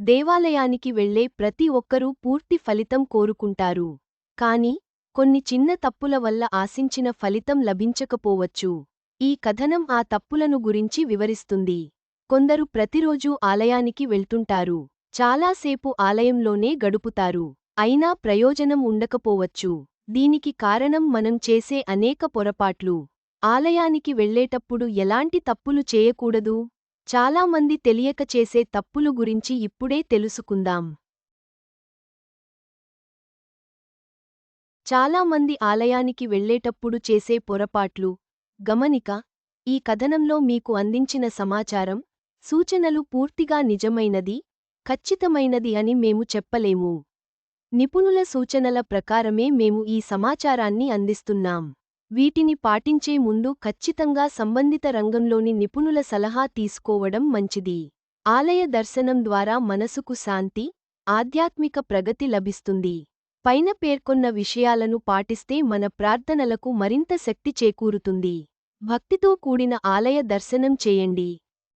దేవాలయానికి వెళ్లే ప్రతి ఒక్కరూ పూర్తి ఫలితం కోరుకుంటారు. కాని, కొన్ని చిన్న తప్పుల వల్ల ఆశించిన ఫలితం లభించకపోవచ్చు. ఈ కథనం ఆ తప్పులను గురించి వివరిస్తుంది. కొందరు ప్రతిరోజూ ఆలయానికి వెళ్తుంటారు. చాలాసేపు ఆలయంలోనే గడుపుతారు. అయినా ప్రయోజనం ఉండకపోవచ్చు. దీనికి కారణం మనం చేసే అనేక పొరపాట్లు. ఆలయానికి వెళ్లేటప్పుడు ఎలాంటి తప్పులు చేయకూడదు? చాలామంది తెలియక చేసే తప్పులు గురించి ఇప్పుడే తెలుసుకుందాం. చాలామంది ఆలయానికి వెళ్లేటప్పుడు చేసే పొరపాట్లు. గమనిక: ఈ కథనంలో మీకు అందించిన సమాచారం, సూచనలు పూర్తిగా నిజమైనది, ఖచ్చితమైనది అని మేము చెప్పలేము. నిపుణుల సూచనల ప్రకారమే మేము ఈ సమాచారాన్ని అందిస్తున్నాం. వీటిని పాటించే ముందు ఖచ్చితంగా సంబంధిత రంగంలోని నిపుణుల సలహా తీసుకోవడం మంచిది. ఆలయ దర్శనం ద్వారా మనసుకు శాంతి, ఆధ్యాత్మిక ప్రగతి లభిస్తుంది. పైన పేర్కొన్న విషయాలను పాటిస్తే మన ప్రార్థనలకు మరింత శక్తి చేకూరుతుంది. భక్తితో కూడిన ఆలయ దర్శనం చేయండి.